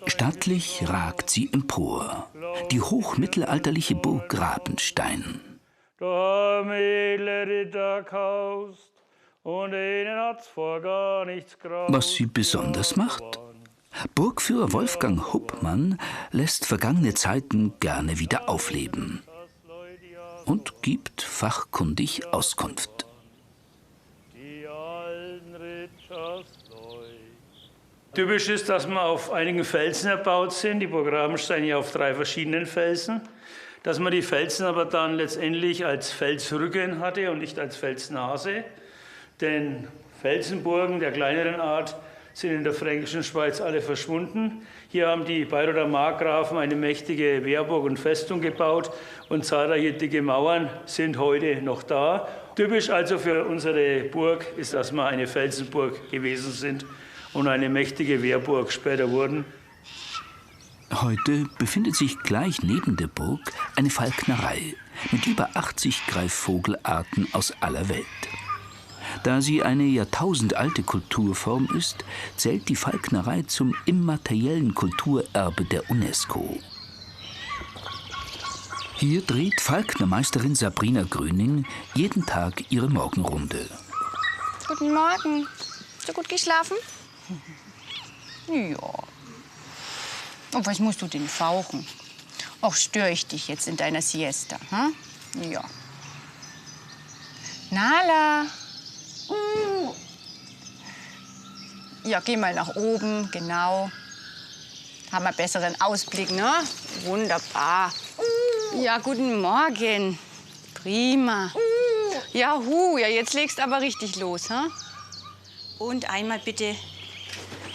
Stattlich ragt sie empor, die hochmittelalterliche Burg Rabenstein. Da haben edle Ritter gehaust, und ihnen hat's vor gar nichts graust. Was sie besonders macht? Burgführer Wolfgang Huppmann lässt vergangene Zeiten gerne wieder aufleben und gibt fachkundig Auskunft. Typisch ist, dass wir auf einigen Felsen erbaut sind, die Burg Rabenstein hier auf 3 verschiedenen Felsen, dass man die Felsen aber dann letztendlich als Felsrücken hatte und nicht als Felsnase. Denn Felsenburgen der kleineren Art sind in der fränkischen Schweiz alle verschwunden. Hier haben die Bayreuther Markgrafen eine mächtige Wehrburg und Festung gebaut und zahlreiche dicke Mauern sind heute noch da. Typisch also für unsere Burg ist, dass wir eine Felsenburg gewesen sind und eine mächtige Wehrburg später wurden. Heute befindet sich gleich neben der Burg eine Falknerei mit über 80 Greifvogelarten aus aller Welt. Da sie eine jahrtausendalte Kulturform ist, zählt die Falknerei zum immateriellen Kulturerbe der UNESCO. Hier dreht Falknermeisterin Sabrina Gröning jeden Tag ihre Morgenrunde. Guten Morgen. Hast du gut geschlafen? Ja. Und was musst du denn fauchen? Ach, störe ich dich jetzt in deiner Siesta? Hm? Ja. Nala. Ja, geh mal nach oben, genau. Haben wir besseren Ausblick, ne? Wunderbar. Ja, guten Morgen. Prima. Ja, ja, jetzt legst aber richtig los, hm? Und einmal bitte.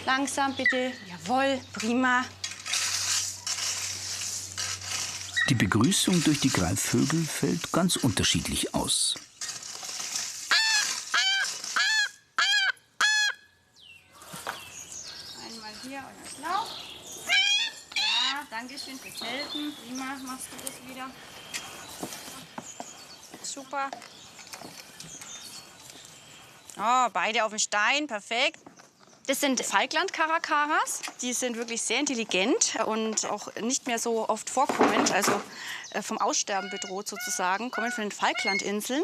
Langsam, bitte. Jawohl, prima. Die Begrüßung durch die Greifvögel fällt ganz unterschiedlich aus. Einmal hier und das Lauf. Ja, danke schön fürs Helfen. Prima, machst du das wieder. Super. Oh, beide auf dem Stein, perfekt. Das sind Falkland-Caracaras. Die sind wirklich sehr intelligent und auch nicht mehr so oft vorkommend, also vom Aussterben bedroht sozusagen, kommen von den Falklandinseln.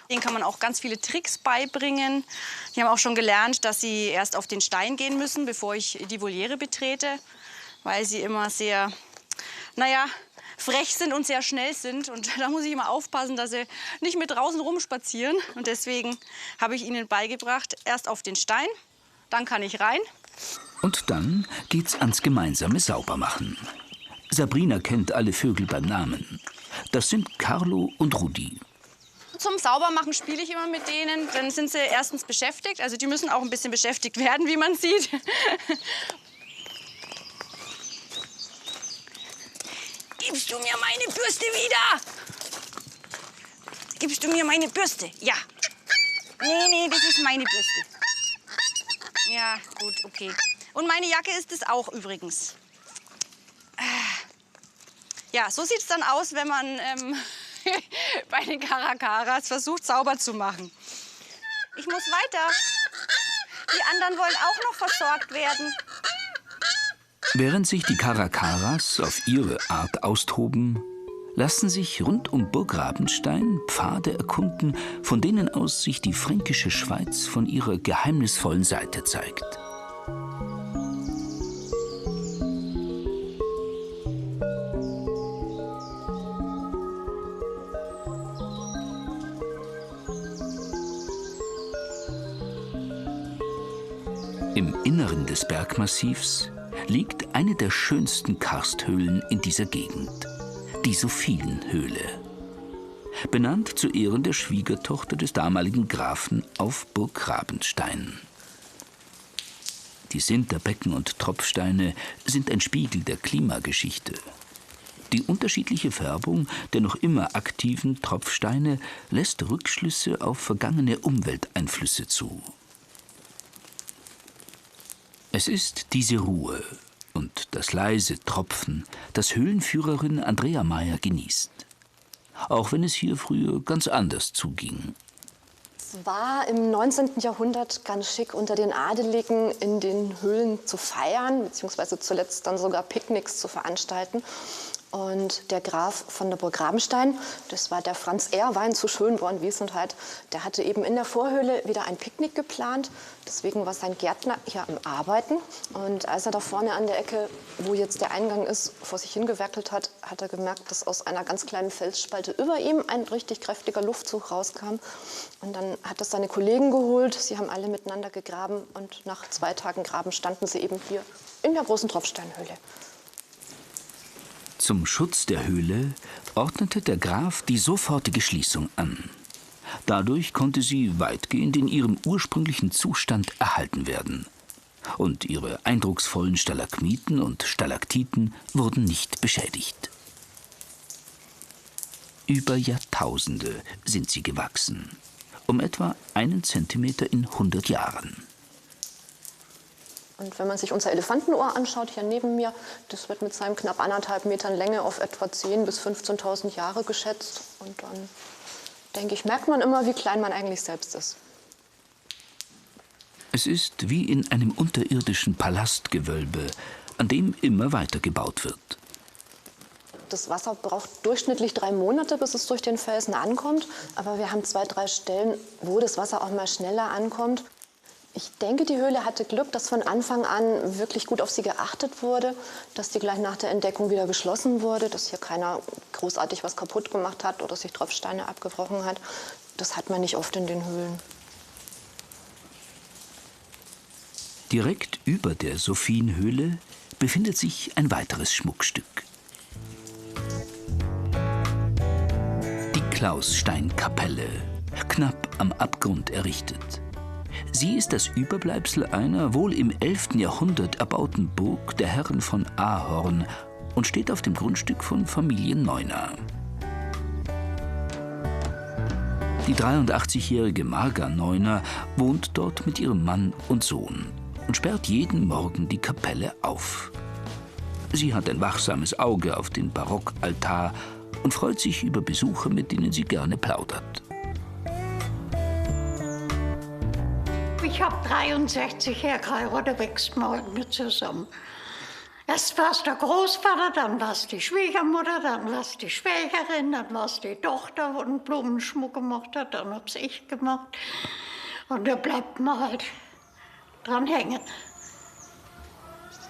Denen kann man auch ganz viele Tricks beibringen. Die haben auch schon gelernt, dass sie erst auf den Stein gehen müssen, bevor ich die Voliere betrete, weil sie immer sehr, frech sind und sehr schnell sind. Und da muss ich immer aufpassen, dass sie nicht mit draußen rumspazieren. Und deswegen habe ich ihnen beigebracht, erst auf den Stein, dann kann ich rein. Und dann geht's ans gemeinsame Saubermachen. Sabrina kennt alle Vögel beim Namen. Das sind Carlo und Rudi. Zum Saubermachen spiele ich immer mit denen. Dann sind sie erstens beschäftigt. Also die müssen auch ein bisschen beschäftigt werden, wie man sieht. Gibst du mir meine Bürste wieder? Gibst du mir meine Bürste? Ja. Nee, das ist meine Bürste. Ja, gut, okay. Und meine Jacke ist es auch übrigens. Ja, so sieht es dann aus, wenn man bei den Caracaras versucht, sauber zu machen. Ich muss weiter. Die anderen wollen auch noch versorgt werden. Während sich die Caracaras auf ihre Art austoben, lassen sich rund um Burg Rabenstein Pfade erkunden, von denen aus sich die fränkische Schweiz von ihrer geheimnisvollen Seite zeigt. Im Inneren des Bergmassivs liegt eine der schönsten Karsthöhlen in dieser Gegend, die Sophienhöhle. Benannt zu Ehren der Schwiegertochter des damaligen Grafen auf Burg Rabenstein. Die Sinterbecken und Tropfsteine sind ein Spiegel der Klimageschichte. Die unterschiedliche Färbung der noch immer aktiven Tropfsteine lässt Rückschlüsse auf vergangene Umwelteinflüsse zu. Es ist diese Ruhe und das leise Tropfen, das Höhlenführerin Andrea Meyer genießt. Auch wenn es hier früher ganz anders zuging. Es war im 19. Jahrhundert ganz schick, unter den Adeligen in den Höhlen zu feiern, beziehungsweise zuletzt dann sogar Picknicks zu veranstalten. Und der Graf von der Burg Rabenstein, das war der Franz Ehrwein zu Schönborn-Wiesentheit, der hatte eben in der Vorhöhle wieder ein Picknick geplant. Deswegen war sein Gärtner hier am Arbeiten. Und als er da vorne an der Ecke, wo jetzt der Eingang ist, vor sich hingewerkelt hat, hat er gemerkt, dass aus einer ganz kleinen Felsspalte über ihm ein richtig kräftiger Luftzug rauskam. Und dann hat er seine Kollegen geholt. Sie haben alle miteinander gegraben. Und nach 2 Tagen Graben standen sie eben hier in der großen Tropfsteinhöhle. Zum Schutz der Höhle ordnete der Graf die sofortige Schließung an. Dadurch konnte sie weitgehend in ihrem ursprünglichen Zustand erhalten werden. Und ihre eindrucksvollen Stalagmiten und Stalaktiten wurden nicht beschädigt. Über Jahrtausende sind sie gewachsen, um etwa 1 Zentimeter in 100 Jahren. Und wenn man sich unser Elefantenohr anschaut, hier neben mir, das wird mit seinen knapp 1,5 Metern Länge auf etwa 10.000 bis 15.000 Jahre geschätzt. Und dann, denke ich, merkt man immer, wie klein man eigentlich selbst ist. Es ist wie in einem unterirdischen Palastgewölbe, an dem immer weiter gebaut wird. Das Wasser braucht durchschnittlich 3 Monate, bis es durch den Felsen ankommt. Aber wir haben 2, 3 Stellen, wo das Wasser auch mal schneller ankommt. Ich denke, die Höhle hatte Glück, dass von Anfang an wirklich gut auf sie geachtet wurde, dass die gleich nach der Entdeckung wieder geschlossen wurde, dass hier keiner großartig was kaputt gemacht hat oder sich Tropfsteine abgebrochen hat. Das hat man nicht oft in den Höhlen. Direkt über der Sophienhöhle befindet sich ein weiteres Schmuckstück. Die Klaussteinkapelle, knapp am Abgrund errichtet. Sie ist das Überbleibsel einer wohl im 11. Jahrhundert erbauten Burg der Herren von Ahorn und steht auf dem Grundstück von Familie Neuner. Die 83-jährige Marga Neuner wohnt dort mit ihrem Mann und Sohn und sperrt jeden Morgen die Kapelle auf. Sie hat ein wachsames Auge auf den Barockaltar und freut sich über Besucher, mit denen sie gerne plaudert. Ich habe 63 hergeheiratet, wächst man mit mir zusammen. Erst war es der Großvater, dann war es die Schwiegermutter, dann war es die Schwägerin, dann war es die Tochter, die einen Blumenschmuck gemacht hat, dann habe es ich gemacht. Und da bleibt man halt dran hängen.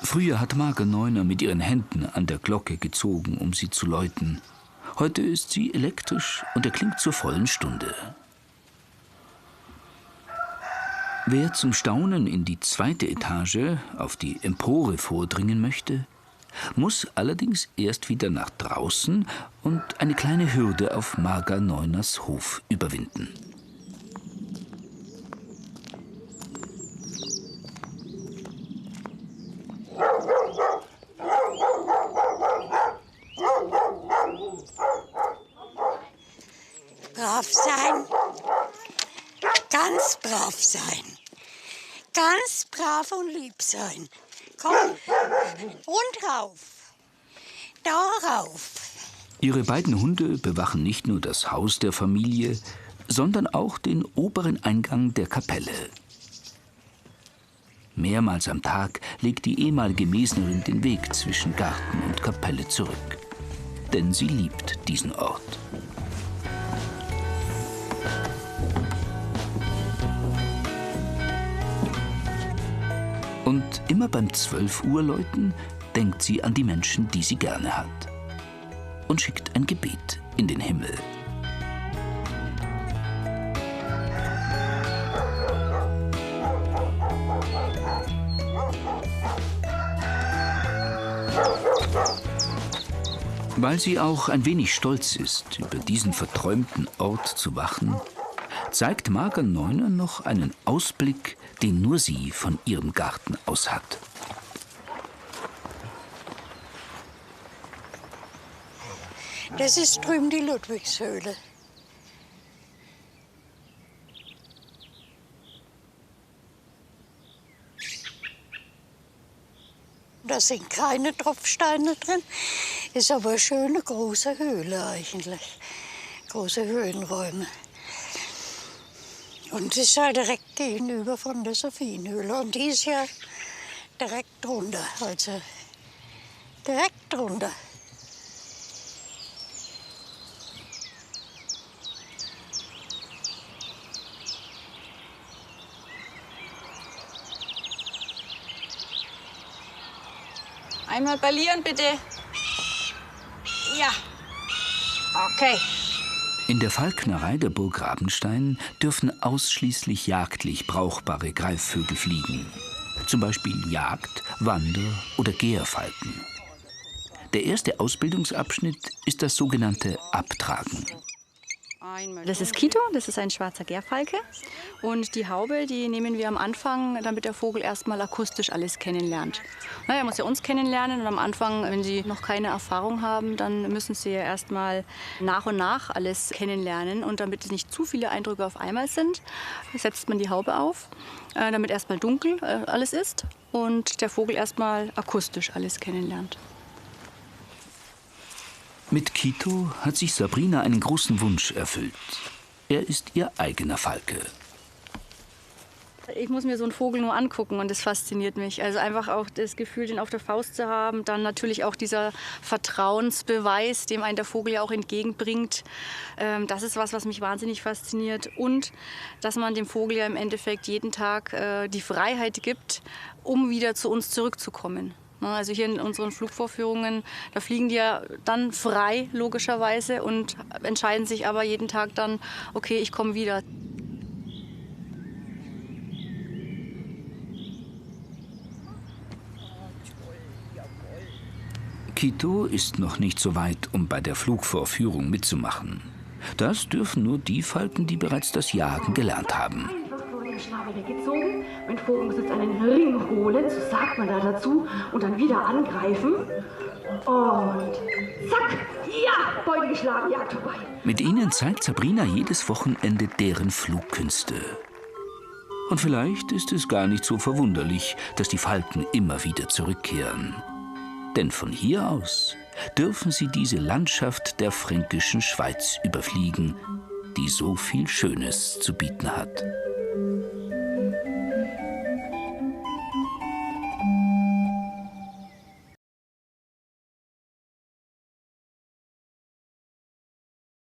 Früher hat Marga Neuner mit ihren Händen an der Glocke gezogen, um sie zu läuten. Heute ist sie elektrisch und erklingt zur vollen Stunde. Wer zum Staunen in die 2. Etage auf die Empore vordringen möchte, muss allerdings erst wieder nach draußen und eine kleine Hürde auf Marga Neuners Hof überwinden. Brav sein, ganz brav sein, ganz brav und lieb sein. Komm, und rauf, darauf. Ihre beiden Hunde bewachen nicht nur das Haus der Familie, sondern auch den oberen Eingang der Kapelle. Mehrmals am Tag legt die ehemalige Mesnerin den Weg zwischen Garten und Kapelle zurück. Denn sie liebt diesen Ort. Und immer beim 12 Uhr läuten denkt sie an die Menschen, die sie gerne hat. Und schickt ein Gebet in den Himmel. Weil sie auch ein wenig stolz ist, über diesen verträumten Ort zu wachen, zeigt Marga Neuner noch einen Ausblick, den nur sie von ihrem Garten aus hat. Das ist drüben die Ludwigshöhle. Da sind keine Tropfsteine drin, ist aber eine schöne große Höhle eigentlich, große Höhlenräume. Und es ist halt direkt gegenüber von der Sophienhöhle. Und die ist ja direkt drunter, also direkt drunter. Einmal ballieren, bitte. Ja. Okay. In der Falknerei der Burg Rabenstein dürfen ausschließlich jagdlich brauchbare Greifvögel fliegen. Zum Beispiel Jagd-, Wander- oder Gärfalken. Der erste Ausbildungsabschnitt ist das sogenannte Abtragen. Das ist Kito, das ist ein schwarzer Gärfalke. Und die Haube, die nehmen wir am Anfang, damit der Vogel erstmal akustisch alles kennenlernt. Na, er muss ja uns kennenlernen und am Anfang, wenn sie noch keine Erfahrung haben, dann müssen sie ja erstmal nach und nach alles kennenlernen. Und damit es nicht zu viele Eindrücke auf einmal sind, setzt man die Haube auf, damit erstmal dunkel alles ist und der Vogel erstmal akustisch alles kennenlernt. Mit Kito hat sich Sabrina einen großen Wunsch erfüllt. Er ist ihr eigener Falke. Ich muss mir so einen Vogel nur angucken und das fasziniert mich. Also einfach auch das Gefühl, den auf der Faust zu haben. Dann natürlich auch dieser Vertrauensbeweis, dem einen der Vogel ja auch entgegenbringt. Das ist was mich wahnsinnig fasziniert. Und dass man dem Vogel ja im Endeffekt jeden Tag die Freiheit gibt, um wieder zu uns zurückzukommen. Also hier in unseren Flugvorführungen, da fliegen die ja dann frei, logischerweise, und entscheiden sich aber jeden Tag dann, okay, ich komme wieder. Kito ist noch nicht so weit, um bei der Flugvorführung mitzumachen. Das dürfen nur die Falken, die bereits das Jagen gelernt haben. Vor den Schnabel weggezogen. Mein Vogel muss jetzt einen Ring holen, so sagt man da dazu, und dann wieder angreifen. Und zack, ja, Beute geschlagen, Jagd vorbei. Mit ihnen zeigt Sabrina jedes Wochenende deren Flugkünste. Und vielleicht ist es gar nicht so verwunderlich, dass die Falken immer wieder zurückkehren. Denn von hier aus dürfen sie diese Landschaft der fränkischen Schweiz überfliegen, die so viel Schönes zu bieten hat.